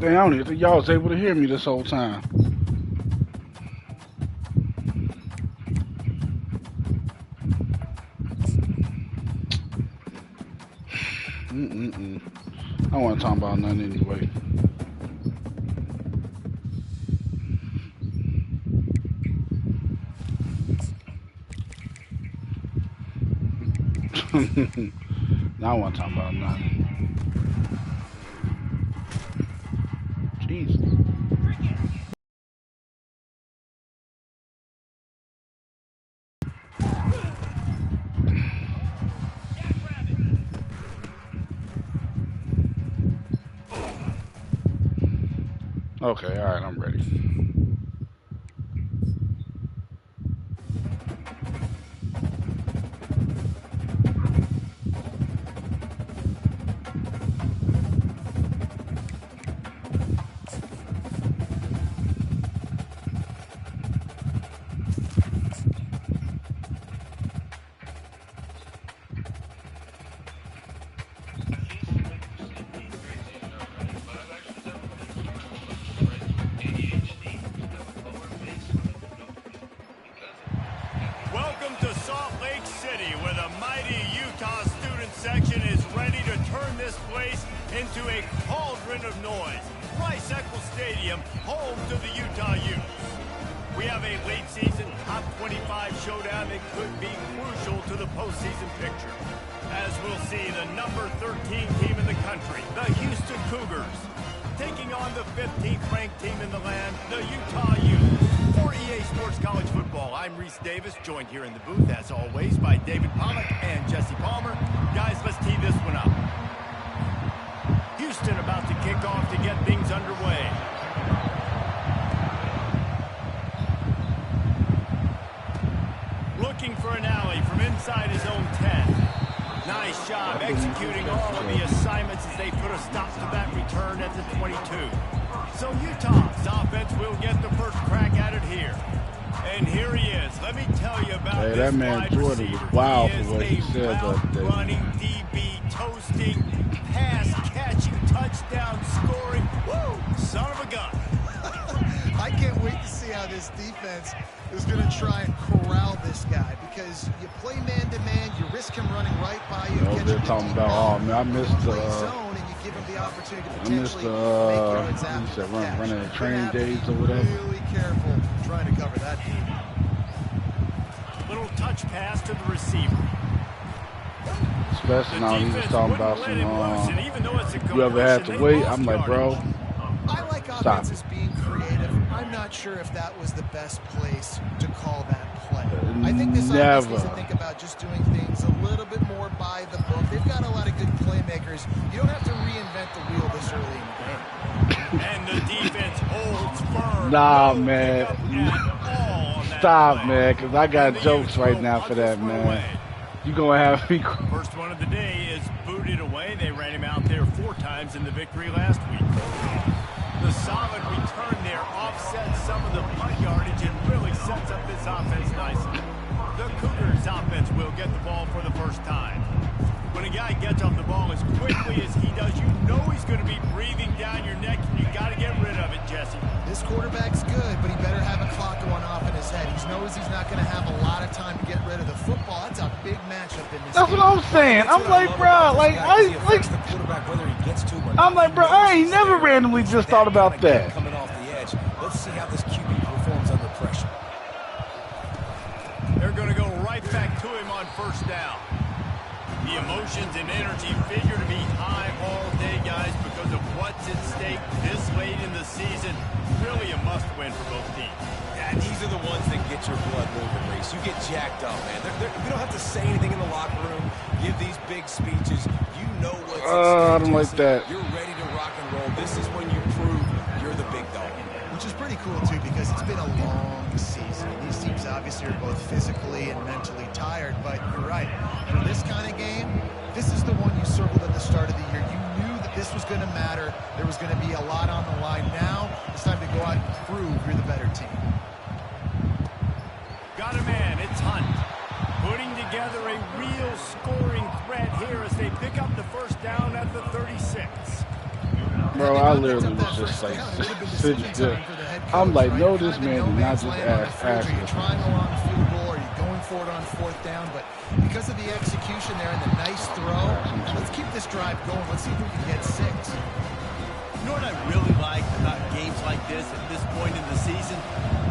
Dang, I don't even think y'all was able to hear me this whole time. I don't want to talk about nothing anyway. Now I want to talk about nothing. Jesus. Okay, all right, I'm ready. Joined here in the booth, as always, by David Pollock and Jesse Palmer. Guys, let's tee this one up. Houston about to kick off to get things underway. Looking for an alley from inside his own 10. Nice job executing all of the assignments as they put a stop to that return at the 22. So Utah's offense will get the first crack at it here. And here he is. Let me tell you about this that man Jordan was wild for what he said that day. Running DB, toasting, pass, catching, touchdown, scoring. Woo! Son of a gun. I can't wait to see how this defense is going to try and corral this guy, because you play man-to-man, you risk him running right by you. They're talking about, oh man, I missed the running the training days or whatever. Really careful trying to cover that deep. Little touch pass to the receiver. Especially now he's talking about some, you ever had to wait? I'm like, bro, I like offenses being creative. I'm not sure if that was the best place to call that play. I think this offense needs to think about just doing things a little bit more by the book. They've got a lot of good playmakers. You don't have to reinvent the wheel this early in the game. And the defense holds firm. Nah, man. Stop, man, because I got jokes right now for that, man. You gonna have me. First one of the day is booted away. They ran him out there 4 times in the victory last week. The solid return there offsets some of the punt yardage and really sets up this offense nicely. The Cougars offense will get the ball for the first time. When a guy gets off the ball as quickly as he does, you know he's going to be breathing down your neck, and you got to get rid of it, Jesse. This quarterback's good, but he better have a clock going off in his head. He knows he's not going to have a lot of time to get rid of the football. That's a big matchup in this That's game. what I'm saying. I'm like, bro, I'm like, bro, I ain't never randomly just thought about that. Coming off the edge. Let's see how this QB performs under pressure. They're going to go right back to him on first down. The emotions and energy figure to be high all day, guys, because of what's at stake this late in the season. Really a must-win for both teams. Yeah, these are the ones that get your blood moving, Reese. You get jacked up, man. You don't have to say anything in the locker room, give these big speeches. You know what's at stake. I don't like that. You're ready to rock and roll. This is when you prove you're the big dog. Which is pretty cool, too, because it's been a long season. These teams obviously are both physically and mentally tired, but you're right. For this kind of game, this is the one you circled at the start of the year. You knew that this was going to matter. There was going to be a lot on the line. Now it's time to go out and prove you're the better team. Got a man. It's Hunt. Putting together a real scoring threat here as they pick up the first down at the 36. Bro, I literally was just like, I'm like, no, this man did not just ask Are you it. trying along the field goal? Are you going for it on 4th down? But because of the execution there and the nice throw, let's keep this drive going. Let's see if we can get 6. You know what I really like about games like this at this point in the season?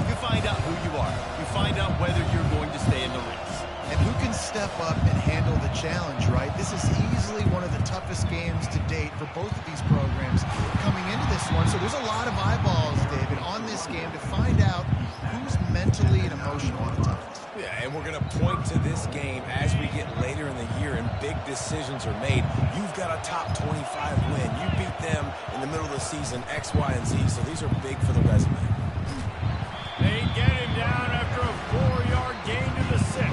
You find out who you are. You find out whether you're going to stay in the race. And who can step up and handle the challenge, right? This is easily one of the toughest games to date for both of these programs coming into this one. So there's a lot of eyeballs, David, on this game to find out who's mentally and emotionally the toughest. Yeah, and we're going to point to this game as we get later in the year and big decisions are made. You've got a top 25 win. You beat them in the middle of the season, X, Y, and Z. So these are big for the resume. They get him down after a 4-yard gain to the 6.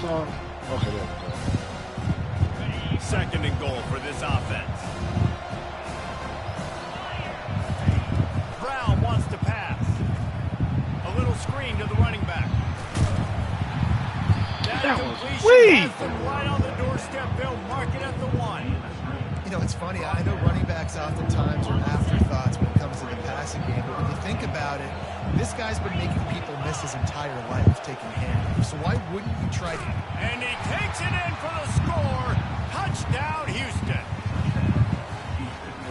Okay, there we go. 2nd and goal for this offense. Brown wants to pass. A little screen to the running back. That was sweet. Right on the doorstep. They'll mark it at the 1. You know, it's funny. I know running backs oftentimes are afterthoughts when it comes to the passing game, but when you think about it, this guy's been making people miss his entire life taking handoffs. So why wouldn't you try to? And he takes it in for the score. Touchdown, Houston.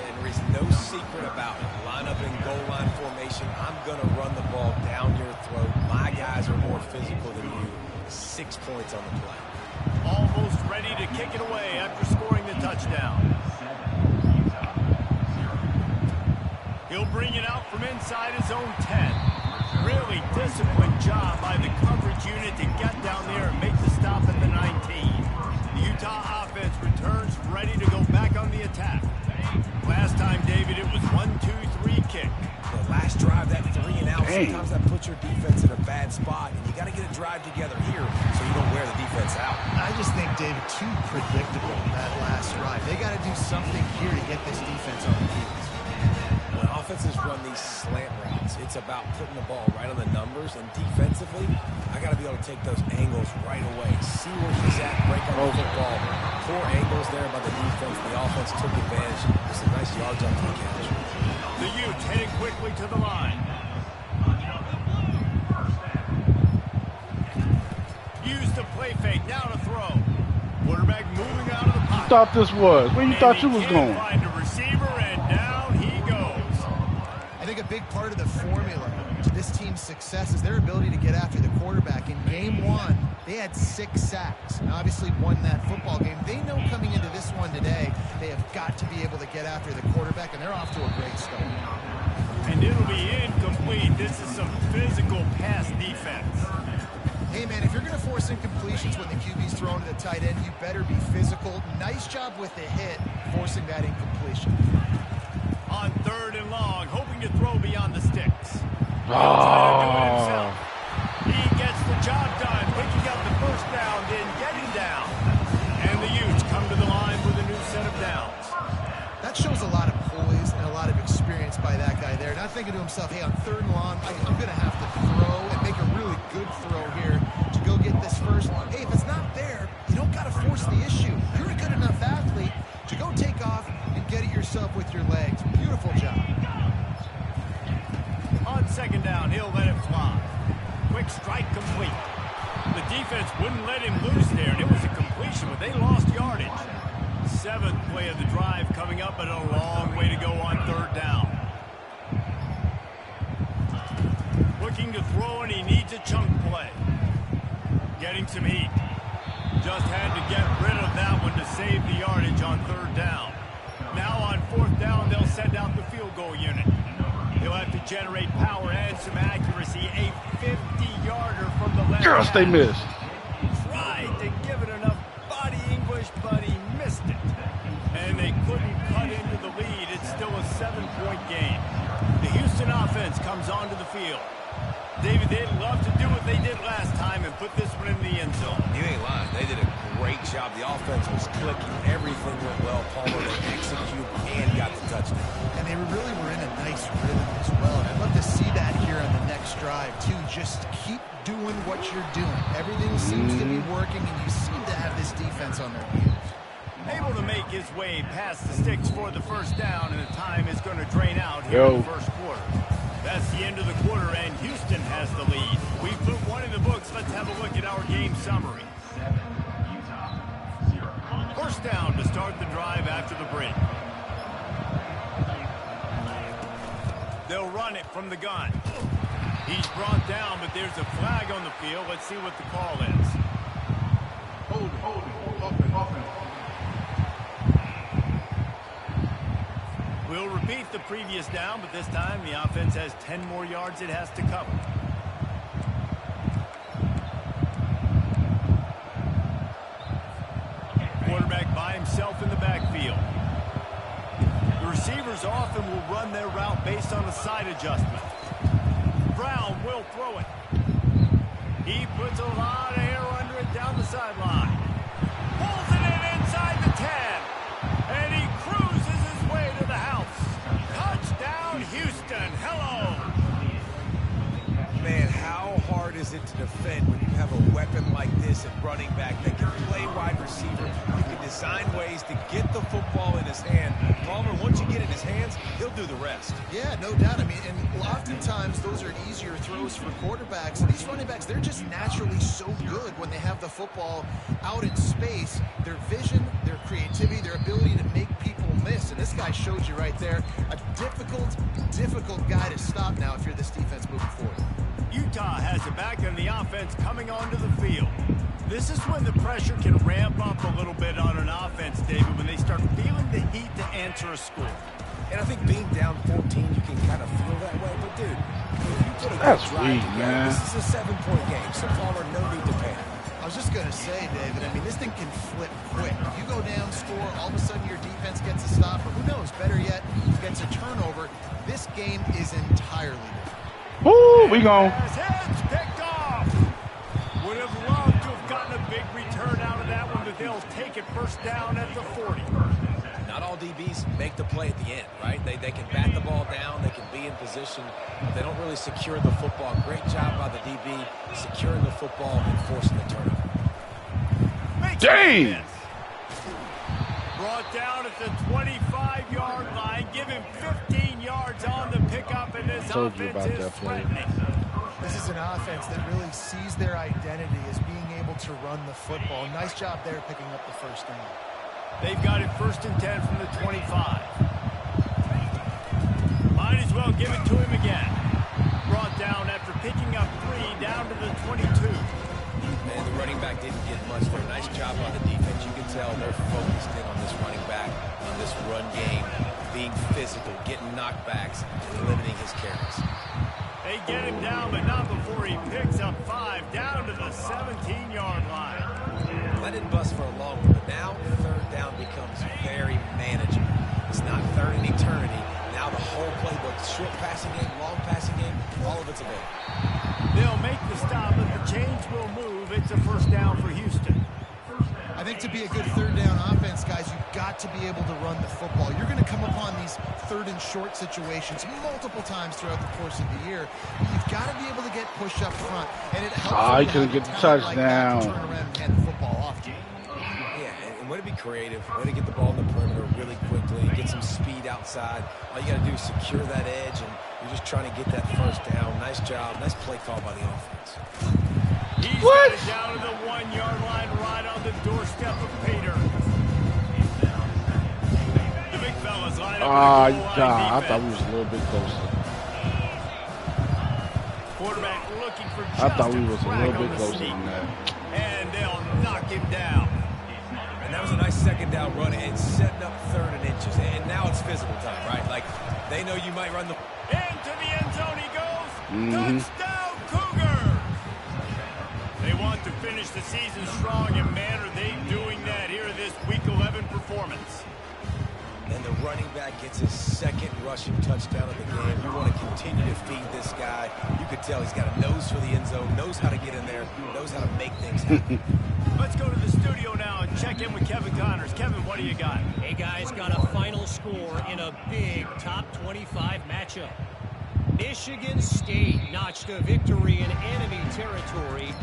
And there's no secret about it. Line up in goal line formation. I'm going to run the ball down your throat. My guys are more physical than you. 6 points on the play. Almost ready to kick it away after scoring the touchdown. He'll bring it out from inside his own 10. Really disciplined job by the coverage unit to get down there and make the stop at the 19. The Utah offense returns ready to go back on the attack. Last time, David, it was 1-2-3 kick. The last drive, that 3 and out, Dang. sometimes that puts your defense in a bad spot, and you got to get a drive together here so you don't wear the defense out. I just think, David, too predictable that last drive. They got to do something here to get this defense on the heels. When offenses run these slant routes, it's about putting the ball right on the numbers, and defensively, I got to be able to take those angles right away. See where he's at, break on the football. Poor angles there by the defense. The offense took advantage. It's a nice yards on the catch. The Utes heading quickly to the line. Use the play fake, now to throw. Quarterback moving out of the pocket. You thought this was? Where you thought you was going? Find a receiver, and down he goes. I think a big part of the formula to this team's success is their ability to get after the quarterback. In game 1, they had 6 sacks and obviously won that football game. They know coming into this one today, they have got to be able to get after the quarterback, and they're off to a great start. And it'll be incomplete. This is some physical pass defense. Hey, man, if you're going to force incompletions when the QB's thrown to the tight end, you better be physical. Nice job with the hit, forcing that incompletion. On 3rd and long, hoping to throw beyond the sticks. Oh. He gets the job done, picking up the 1st down, then getting down. And the Utes come to the line with a new set of downs. That shows a lot of poise and a lot of experience by that guy there. Not thinking to himself, hey, on 3rd and long, I'm going to have to throw and make a really good throw here to go get this first. Hey, if it's not there, you don't got to force the issue. You're a good enough athlete to go take off and get it yourself with your legs. Beautiful job. On 2nd down, he'll let it fly. Quick strike complete. The defense wouldn't let him loose there, and it was a completion, but they lost yardage. 7th play of the drive coming up, but a long way to go on 3rd down. Looking to throw, and he needs a chunk play. Getting some heat. Just had to get rid of that one to save the yardage on 3rd down. Now on 4th down, they'll send out the field goal unit. He'll have to generate power and some accuracy. A 50-yarder from the left. Girls, they missed. Tried to give it enough body English, but he missed it. And they couldn't cut into the lead. It's still a 7-point game. The Houston offense comes onto the field. David, they'd love to do what they did last time and put this one in the end zone. You ain't lying. They did a great job. The offense was clicking. Everything went well. Palmer, they executed and got the touchdown. And they really were in a nice rhythm as well. And I'd love to see that here on the next drive, too. Just keep doing what you're doing. Everything seems to be working, and you seem to have this defense on their heels. Able to make his way past the sticks for the first down, and the time is going to drain out here in the first quarter. That's the end of the quarter, and Houston has the lead. We put one in the books. Let's have a look at our game summary. First down to start the drive after the break. They'll run it from the gun. He's brought down, but there's a flag on the field. Let's see what the call is. Hold it. Open. We'll repeat the previous down, but this time the offense has 10 more yards it has to cover. Quarterback by himself in the backfield. The receivers often will run their route based on a side adjustment. Brown will throw it. He puts a lot of air under it down the sideline. Pulls it in inside the 10. And he cruises his way to the house. Touchdown, Houston. Hello. Man, how hard is it to defend when you have a weapon like this at running back that can play wide receiver? You can design ways to get the football in his hand. Palmer, once you get it in his hands, he'll do the rest. Yeah, no doubt. I mean, and oftentimes those are easier throws for quarterbacks. And these running backs, they're just naturally so good when they have the football out in space. Their vision, their creativity, their ability to make people miss. And this guy shows you right there, a difficult guy to stop now if you're this defense moving forward. Utah has it back in the offense coming onto the field. This is when the pressure can ramp up a little bit on an offense, David, when they start feeling the heat to answer a score. And I think being down 14, you can kind of feel that way. But, dude, if you put a That's good drive weak, together, man. this is a 7-point game, so Palmer, no need to panic. I was just going to say, David, I mean, this thing can flip quick. You go down, score, all of a sudden your defense gets a stop, or who knows, better yet, gets a turnover. This game is entirely different. Woo, we gone. Heads picked off. Would have loved to have gotten a big return out of that one, but they'll take it first down at the 40. Not all DBs make the play at the end, right? They can bat the ball down, they can be in position, but they don't really secure the football. Great job by the DB securing the football and forcing the turnover. Dang! Brought down at the 25-yard line. Give him 15 yards on the pickup, and this offense is threatening. This is an offense that really sees their identity as being able to run the football. Nice job there picking up the first down. They've got it 1st and 10 from the 25. Might as well give it to him again. Brought down after picking up 3 down to the 22. Man, the running back didn't get much there. Nice job on the defense. You can tell they're focused in on this running back, on this run game, being physical, getting knockbacks, and limiting his carries. They get him down, but not before he picks up 5 down to the 17-yard line. That didn't bust for a long one, but now 3rd down becomes very manageable. It's not 3rd and eternity. Now the whole playbook, short passing game, long passing game, all of it's available. They'll make the stop, but the chains will move. It's a first down for Houston. I think to be a good 3rd down offense, guys, you've got to be able to run the football. You're going to come upon these 3rd and short situations multiple times throughout the course of the year. You've got to be able to get push up front, and it helps. He couldn't get the touchdown. Like turn around and hand the football off to you. Yeah, and way to be creative, way to get the ball in the perimeter really quickly, get some speed outside. All you got to do is secure that edge, and you're just trying to get that first down. Nice job, nice play call by the offense. He's got it down to the 1-yard line, right on the doorstep of Pater. The big fellas line up. I thought we was a little bit closer. Quarterback looking for just I thought we was a crack little on bit the closer sneak. than that. And they'll knock him down. And that was a nice 2nd down run and setting up 3rd and inches. And now it's physical time, right? Like, they know you might run the... Into the end zone he goes. Touchdown, Cougars! They want to finish the season strong, and man, are they doing that here in this Week 11 performance. And the running back gets his 2nd rushing touchdown of the game. You want to continue to feed this guy. You could tell he's got a nose for the end zone, knows how to get in there, knows how to make things happen. Let's go to the studio now and check check in with Kevin Connors. Kevin, what do you got? Hey, guys, got a final score in a big top 25 matchup. Michigan State notched a victory in enemy territory,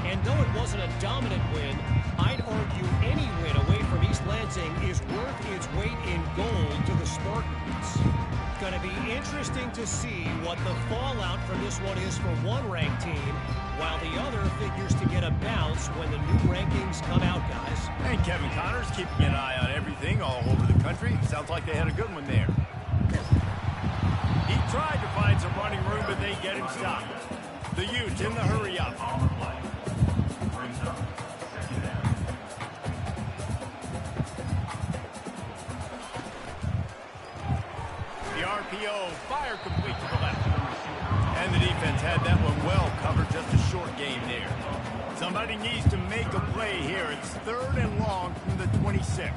and though it wasn't a dominant win, I'd argue any win away from East Lansing is worth its weight in gold to the Spartans. Going to be interesting to see what the fallout from this one is for one ranked team, while the other figures to get a bounce when the new rankings come out, guys. And Kevin Connors keeping an eye on everything all over the country. Sounds like they had a good one there. He tried to find some running room, but they get him stopped. The Utes in the hurry up. The RPO, fire complete to the left. And the defense had that one well covered, just a short game there. Somebody needs to make a play here. It's 3rd and long from the 26.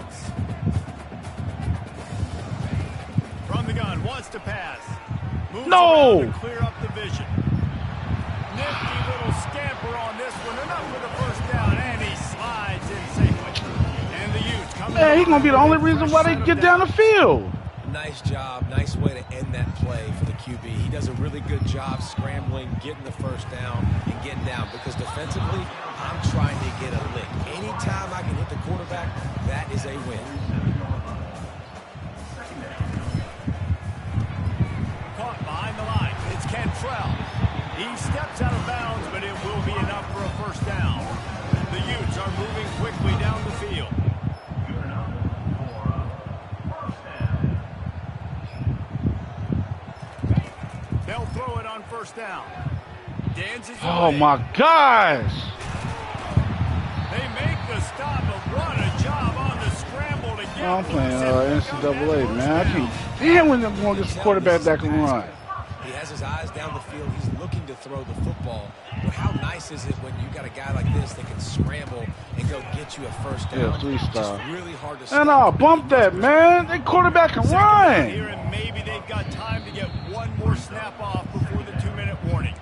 From the gun, wants to pass. Moves around to clear up the vision. Nifty little scamper on this one. Enough for the first down, and he slides in safely. And the Utes coming. Yeah, he's going to be the only reason why they get down the field. Nice job. Nice way to end that play for the QB. He does a really good job scrambling, getting the first down, and getting down. Because defensively, I'm trying to get a lick. Anytime I can hit the quarterback, that is a win. Caught behind the line. It's Cantrell. He steps out of bounds, but it will be enough for a first down. The Utes are moving quickly down the field. They'll throw it on first down. Dances Oh, away. my gosh. They make the stop, but what a job on the scramble to get I'm playing loose and pick up NCAA, that man. I first keep down. damn when they're going to get the quarterback that can run. He has his eyes down the field. He's looking to throw the football. But how nice is it when you got a guy like this that can scramble and go get you a first down? Yeah, 3-star. Just really hard to stop. And I'll bump that, man. That quarterback can Second down here, run. and maybe they've got time to get one more snap off before the 2-minute warning.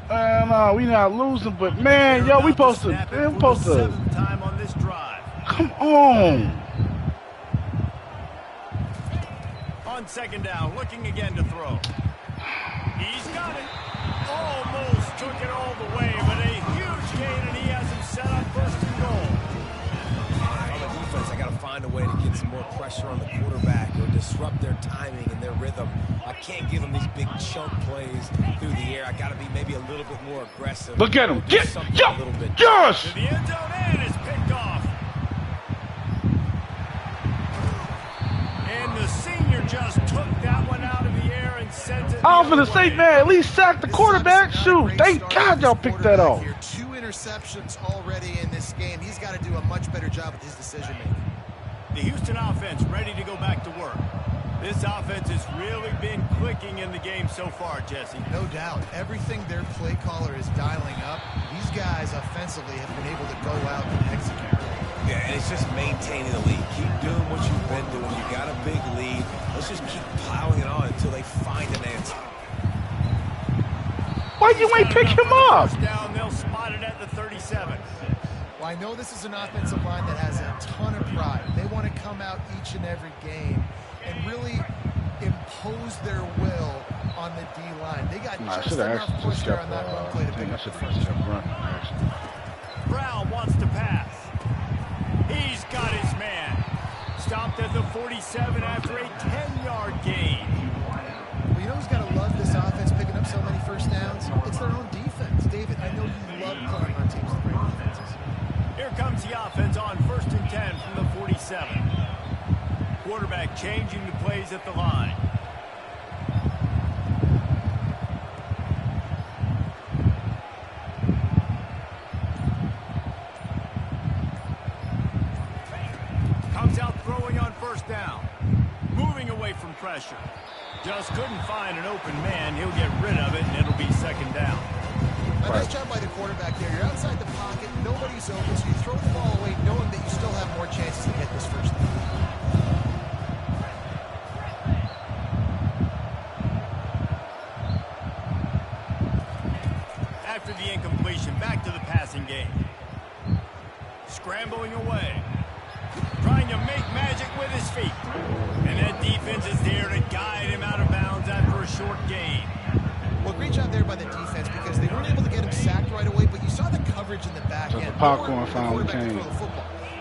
And we not losing, but man, yo, we supposed to. They're We're supposed to. 7th time on this drive. Come on. On second down, looking again to throw. He's got it. Almost took it all the way, but a huge gain, and he has him set up 1st and goal. On the defense, I got to find a way to get some more pressure on the quarterback or disrupt their timing and their rhythm. I can't give them these big chunk plays through the air. I got to be maybe a little bit more aggressive. Look at him. Do Get, something yo, a little bit. yes. To the end zone, and it's picked off. And the senior just took that one out of the air and sent it. I was gonna say, man, at least sack the quarterback. Shoot, thank God y'all picked that off. Here. 2 interceptions already in this game. He's got to do a much better job with his decision making. The Houston offense ready to go back to work. This offense has really been clicking in the game so far, Jesse. No doubt. Everything their play caller is dialing up, these guys offensively have been able to go out and execute. Yeah, and it's just maintaining the lead. Keep doing what you've been doing. You got a big lead. Let's just keep plowing it on until they find an answer. Why you ain't pick him up? First down, they'll spot it at the 37. Well, I know this is an offensive line that has a ton of pride. They want to come out each and every game and really impose their will on the D-line. They got just enough push there on that run play to pick up the first down. Brown wants to pass. He's got his man. Stopped at the 47 after a 10-yard gain. Well, you know who's got to love this offense picking up so many first downs? It's their own defense. David, I know you love playing on teams with great defenses. Here comes the offense on 1st and 10 from the 47. Quarterback changing the plays at the line. Comes out throwing on 1st down. Moving away from pressure. Just couldn't find an open man. He'll get rid of it, and it'll be 2nd down. Nice job by the quarterback there. You're outside the pocket. Nobody's open, so you throw the ball away knowing that you still have more chances to get this first down. After the incompletion, back to the passing game. Scrambling away. Trying to make magic with his feet. And that defense is there to guide him out of bounds after a short gain. Well, great job there by the defense because they weren't able to get him sacked right away, but you saw the coverage in the back end. The popcorn finally came.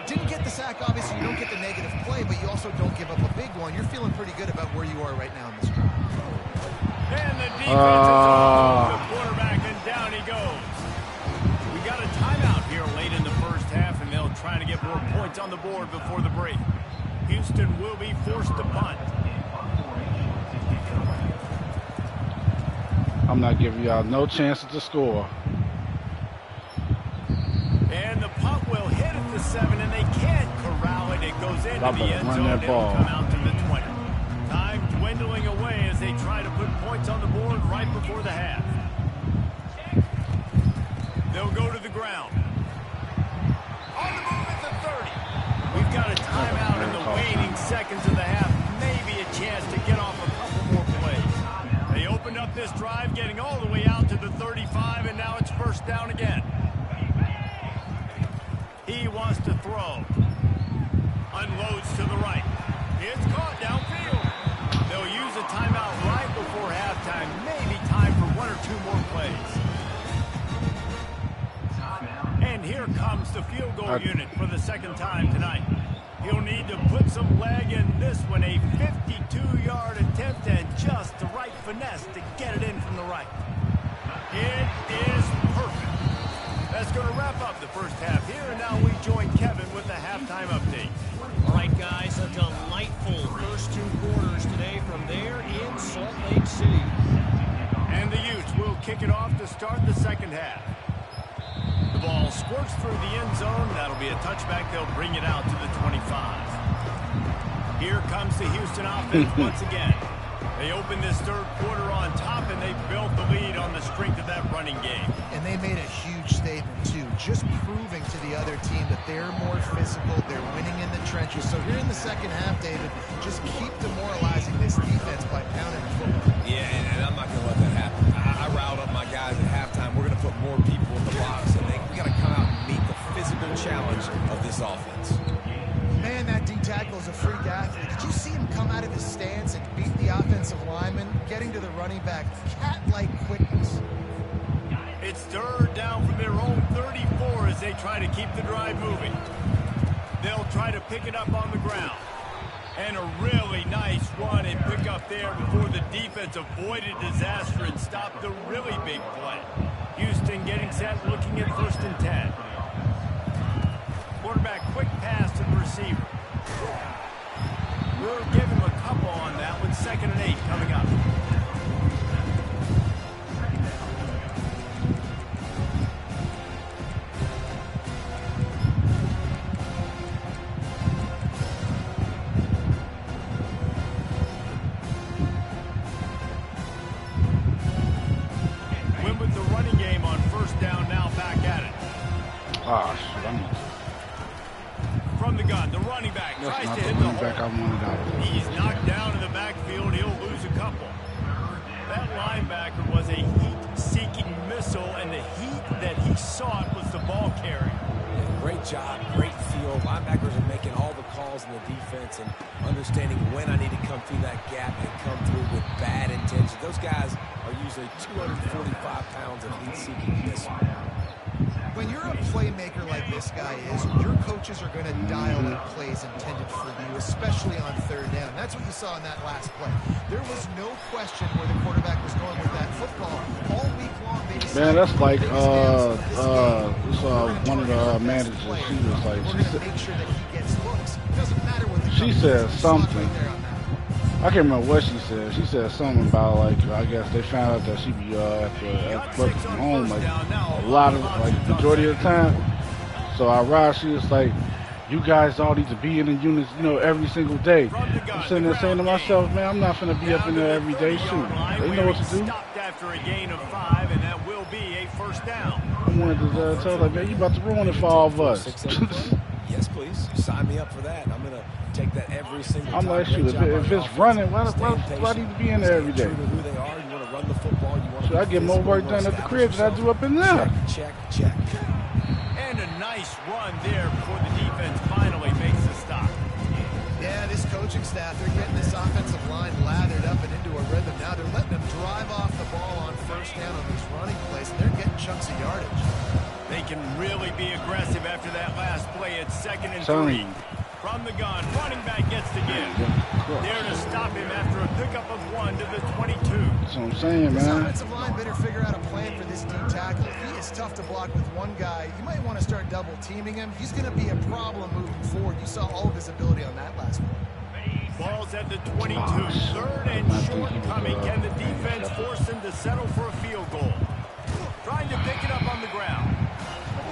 Didn't get the sack, obviously. You don't get the negative play, but you also don't give up a big one. You're feeling pretty good about where you are right now in this drive. And the defense is on the quarterback, and down he goes. We got a timeout here late in the first half, and they'll try to get more points on the board before the break. Houston will be forced to punt. I'm not giving y'all no chances to score. And the punt will hit at the 7, and they can't corral it. It goes into the end zone. It'll come out to the 20. Time dwindling away as they try to put points on the board right before the half. They'll go to the ground. On the move at the 30. We've got a timeout in the waning seconds of the half. Maybe a chance to get off a couple more plays. They opened up this drive, getting all the way out to the 35, and now it's first down again. He wants to throw. Unloads to the right. It's caught downfield. They'll use a timeout right before halftime. Maybe time for one or two more plays. And here comes the field goal unit for the second time tonight. He'll need to put some leg in this one. A 52-yard attempt and just the right finesse to get it in from the right. It is perfect. That's going to wrap up the first half here, and now we join Kevin with the halftime update. All right, guys, a delightful first 2 quarters today from there in Salt Lake City. And the Utes will kick it off to start the second half. The ball squirts through the end zone. That'll be a touchback. They'll bring it out to the 25. Here comes the Houston offense once again. They open this third quarter on top, and they built the lead on the strength of that running game. And they made a huge statement, too, just proving to the other team that they're more physical, they're winning in the trenches. So here in the second half, David, just keep demoralizing this defense by pounding the football. Yeah, and I'm not going to let that happen. I riled up my guys at halftime. We're going to put more people in the box, and we got to come out and meet the physical challenge of this offense. Man, that D-tackle is a freak athlete. Did you see him come out of his stance and beat the offensive lineman, getting to the running back? Cat-like quickness. It's third down from their own 34 as they try to keep the drive moving. They'll try to pick it up on the ground. And a really nice run and pick up there before the defense avoided disaster and stopped the really big play. Houston getting set, looking at 1st and 10. Quarterback quick pass to the receiver. We'll give him a couple on that one. 2nd and 8 coming up. Went with the running game on 1st down, now back at it. Ah, shit, From the gun, the running back tries to hit the hole. He's knocked down in the backfield. He'll lose a couple. That linebacker was a heat-seeking missile, and the heat that he sought was the ball carrier. Yeah, great job, great feel. Linebackers are making all the calls in the defense and understanding when I need to come through that gap and come through with bad intentions. Those guys are usually 245 pounds of heat-seeking missile. When you're a playmaker like this guy is, your coaches are going to dial in plays intended for you, especially on 3rd down. That's what you saw in that last play. There was no question where the quarterback was going with that football all week long. Man, that's like one of the managers. She was like, she said something. I can't remember what she said. She said something about, like, I guess they found out that she be at work from home, like, a lot of, like, majority of the time. So I arrived, she was like, you guys all need to be in the units, you know, every single day. I'm sitting there saying to myself, man, I'm not going to be up in there every day. Shoot, they know what to do. After a gain of 5, and that will be a 1st down. I wanted to tell her, like, man, you about to ruin it for all of us. Yes, please. Sign me up for that. I'm going to take that every single time. I'm like, shoot, if it's running, why do I need to be in there every day? Who they are, you want to run the football, you want I get more work done at the crib than I do up in there. Check. And a nice run there before the defense finally makes a stop. Yeah, this coaching staff, they're getting this offensive line lathered up and into a rhythm. Now they're letting them drive off the ball on first down on these running plays, and they're getting chunks of yardage. They can really be aggressive after that last play. It's 2nd and 3. From the gun, running back gets the give. There to stop him after a pickup of 1 to the 22. That's what I'm saying, man. This offensive line better figure out a plan for this D tackle. If he is tough to block with one guy, you might want to start double teaming him. He's going to be a problem moving forward. You saw all of his ability on that last one. Ball's at the 22. 3rd and short coming. Can the defense force him to settle for a field goal? Trying to pick it up on the ground.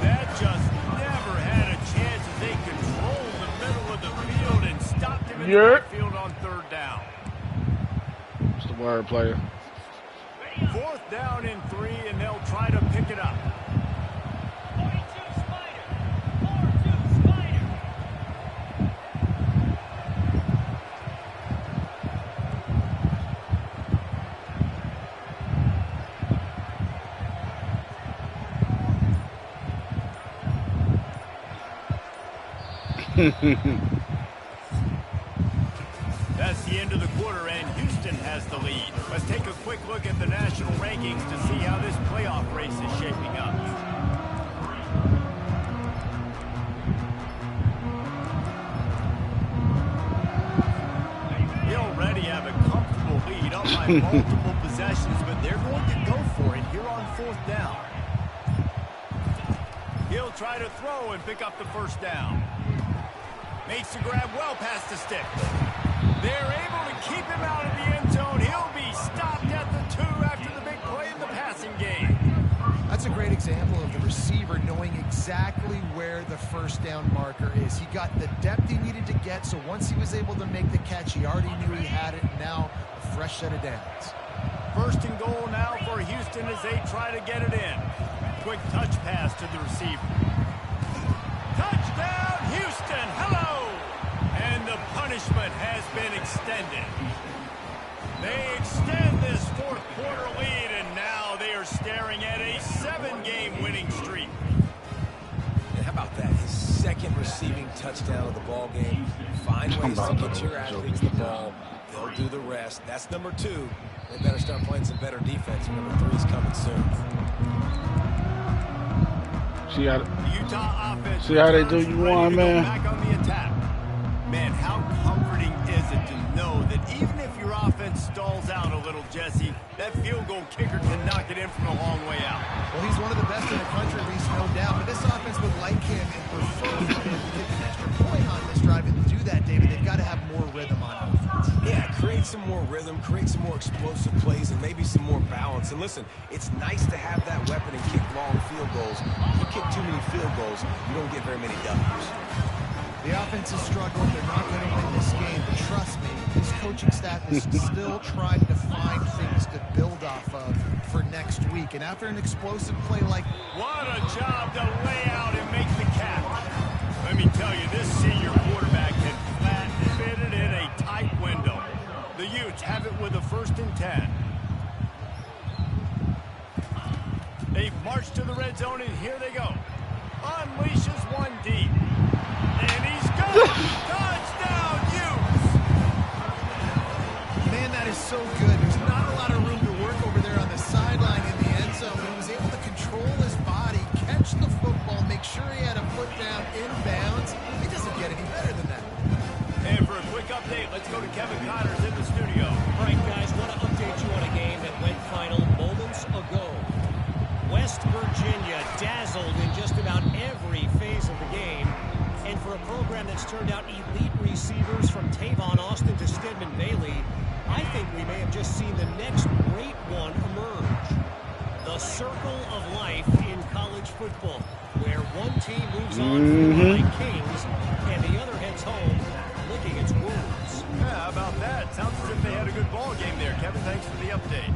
That just never had a chance as they controlled the middle of the field and stopped him in the field on 3rd down. What's the word, player? 4th down and 3, and they'll try to pick it up. That's the end of the quarter, and Houston has the lead. Let's take a quick look at the national rankings to see how this playoff race is shaping up. They already have a comfortable lead up by multiple possessions, but they're going to go for it here on 4th down. He'll try to throw and pick up the 1st down. Makes the grab well past the stick. They're able to keep him out of the end zone. He'll be stopped at the 2 after the big play in the passing game. That's a great example of the receiver knowing exactly where the 1st down marker is. He got the depth he needed to get, so once he was able to make the catch, he already knew he had it. Now, a fresh set of downs. 1st and goal now for Houston as they try to get it in. Quick touch pass to the receiver. Touchdown, Houston! Hello! And the punishment has been extended. They extend this 4th quarter lead, and now they are staring at a 7-game winning streak. And how about that? His 2nd receiving touchdown of the ball game. Find ways to get your athletes the ball. They'll do the rest. That's number 2. They better start playing some better defense. Number 3 is coming soon. See how, Utah offense see how they do you one, man. Back on the attack. Man, how comforting is it to know that even if your offense stalls out a little, Jesse, that field goal kicker can knock it in from a long way out. Well, he's one of the best in the country, Reese, no doubt. But this offense would like him and prefer for him to get an extra point on this drive. And to do that, David, they've got to have more rhythm on offense. Yeah, create some more rhythm, create some more explosive plays, and maybe some more balance. And listen, it's nice to have that weapon and kick long field goals. You kick too many field goals, you don't get very many W's. The offense is struggling. They're not going to win this game. But trust me, this coaching staff is still trying to find things to build off of for next week. And after an explosive play like... What a job to lay out and make the catch. Let me tell you, this senior quarterback can flat fit it in a tight window. The Utes have it with a 1st and 10. They've marched to the red zone, and here they go. Unleashes one deep. And he's got touchdown, Utes! Man, that is so good. There's not a lot of room to work over there on the sideline in the end zone. He was able to control his body, catch the football, make sure he had a foot down inbounds. It doesn't get any better than that. And for a quick update, let's go to Kevin Connors in the studio. All right, guys, want to update you on a game that went final moments ago. West Virginia dazzled in just about every phase of the game. And for a program that's turned out elite receivers from Tavon Austin to Stedman Bailey, I think we may have just seen the next great one emerge. The circle of life in college football, where one team moves on feeling like kings and the other heads home licking its wounds. Yeah, how about that? Sounds as if they had a good ball game there. Kevin, thanks for the update.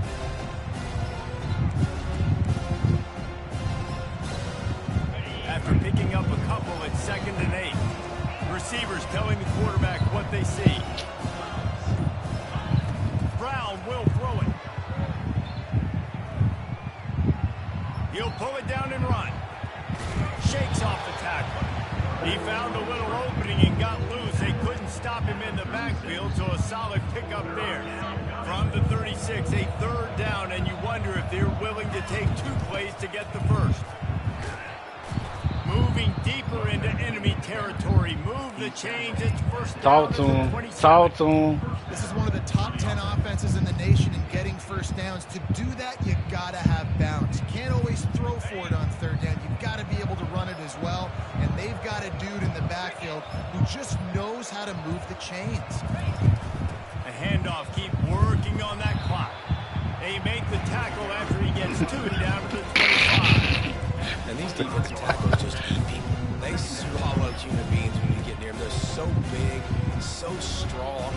After picking up a couple at 2nd and 8. Receivers telling the quarterback what they see. Brown will throw it. He'll pull it down and run. Shakes off the tackler. He found a little opening and got loose. They couldn't stop him in the backfield, so a solid pickup there. From the 36, a third down, and you wonder if they're willing to take 2 plays to get the first. Moving deeper into enemy territory. Move the chains. It's first down. Talk to him. Talk to him. This is one of the top 10 offenses in the nation in getting first downs. To do that, you gotta have balance. You can't always throw for it on third down. You've got to be able to run it as well. And they've got a dude in the backfield who just knows how to move the chains. A handoff. Keep working on that clock. They make the tackle after he gets 2 down to the 25. And these defensive tackles just eat people. They swallow human beings when you get near them. They're so big, so strong.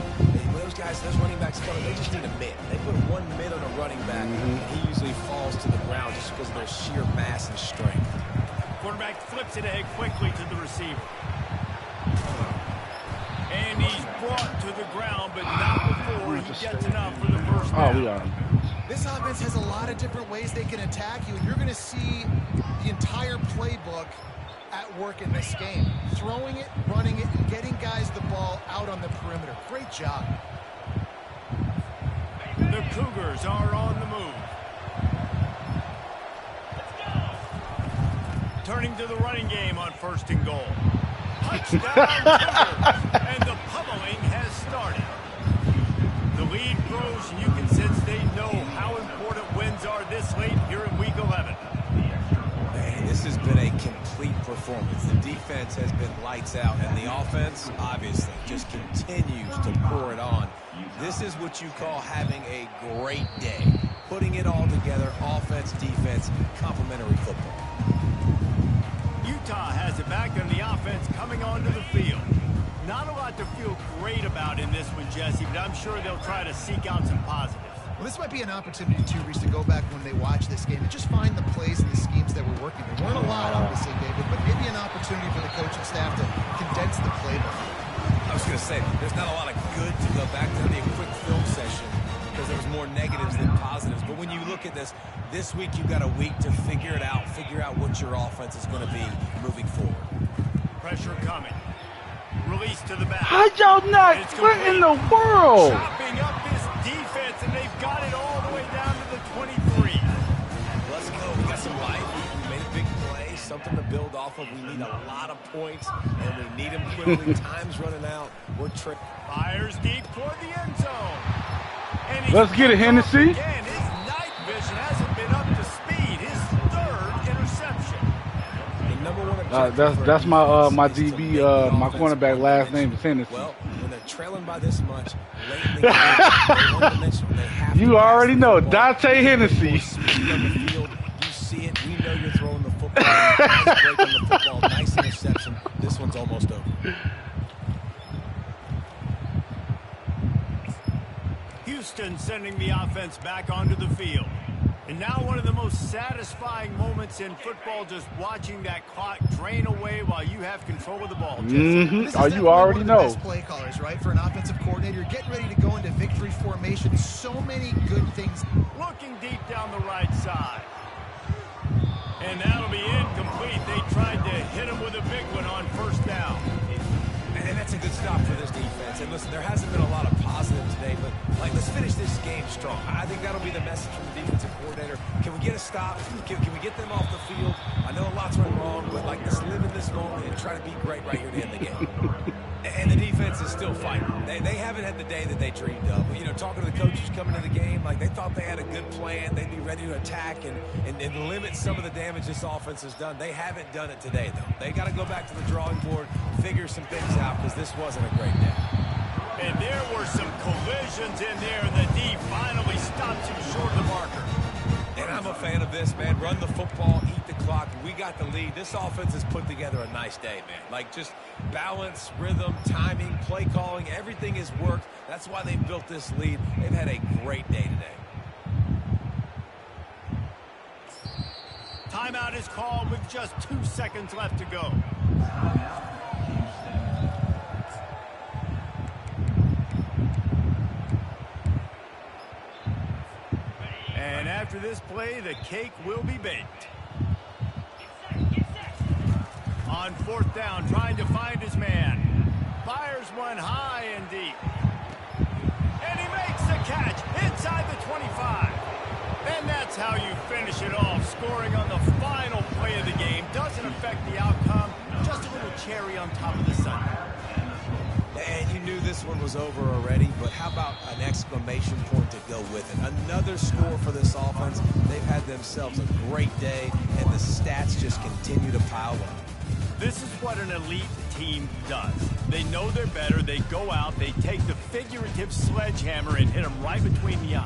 Those guys, those running backs, they just need a mid. They put 1 mid on a running back, and he usually falls to the ground just because of their sheer mass and strength. Quarterback flips it ahead quickly to the receiver. And he's brought to the ground, but not before he gets enough for the first down. Oh, we are. This offense has a lot of different ways they can attack you, and you're going to see the entire playbook at work in this game. Throwing it, running it, and getting guys the ball out on the perimeter. Great job. The Cougars are on the move. Turning to the running game on 1st and goal. Touchdown Cougars, and the pummeling has started. The lead grows, and you can sense they know how important wins are this late here in Week 11. Man, this has been a complete performance. The defense has been lights out, and the offense, obviously, just continues to pour it on. This is what you call having a great day. Putting it all together, offense, defense, complementary football. Utah has it back, and the offense coming onto the field. Not a lot to feel great about in this one, Jesse, but I'm sure they'll try to seek out some positives. Well, this might be an opportunity, too, Reese, to go back when they watch this game and just find the plays and the schemes that were working. There weren't a lot, obviously, David, but maybe an opportunity for the coaching staff to condense the playbook. I was going to say, there's not a lot of good to go back to a quick film session because there was more negatives than positives. But when you look at this week you've got a week to figure it out, figure out what your offense is going to be moving forward. Pressure coming. Release to the back. How y'all not? What in the world? Chopping up this defense, and they've got it all the way down to the 23. Let's go. We got some life. We made a big play, something to build off of. We need a lot of points, and we need them quickly. Time's running out. We're tricked. Fires deep toward the end zone. And let's get it, Hennessy. Again, his night vision hasn't been up to speed. His 3rd interception. That's my my DB, my cornerback last name is Hennessy. Well, when they're trailing by this much, late in the game, you already know, Dante Hennessy. You see it, we know you're throwing the football. Nice break on the football, nice interception. This one's almost over. Houston sending the offense back onto the field. And now one of the most satisfying moments in football, just watching that clock drain away while you have control of the ball. Oh, you already know. Best play callers, right? For an offensive coordinator, getting ready to go into victory formation. So many good things. Looking deep down the right side. And that'll be incomplete. They tried to hit him with a big one on 1st down. And that's a good stop for this defense. And listen, there hasn't been a lot of positive today, but let's finish this game strong. I think that'll be the message from the defensive coordinator. Can we get a stop? Can we get them off the field? I know a lot's went wrong, but let's live in this moment and try to be great right here to end the game. And the defense is still fighting. They haven't had the day that they dreamed of. You know, talking to the coaches coming to the game, they thought they had a good plan. They'd be ready to attack and limit some of the damage this offense has done. They haven't done it today, though. They got to go back to the drawing board, figure some things out, because this wasn't a great day. And there were some collisions in there, and the D finally stops him short of the marker. And I'm a fan of this, man. Run the football, eat the clock. We got the lead. This offense has put together a nice day, man. Just balance, rhythm, timing, play calling, everything has worked. That's why they built this lead. They've had a great day today. Timeout is called with just 2 seconds left to go. And after this play, the cake will be baked. On fourth down, trying to find his man. Fires one high and deep. And he makes the catch inside the 25. And that's how you finish it off. Scoring on the final play of the game doesn't affect the outcome. Just a little cherry on top of the sundae. And you knew this one was over already, but how about an exclamation point to go with it? Another score for this offense. They've had themselves a great day, and the stats just continue to pile up. This is what an elite team does. They know they're better. They go out. They take the figurative sledgehammer and hit them right between the eyes.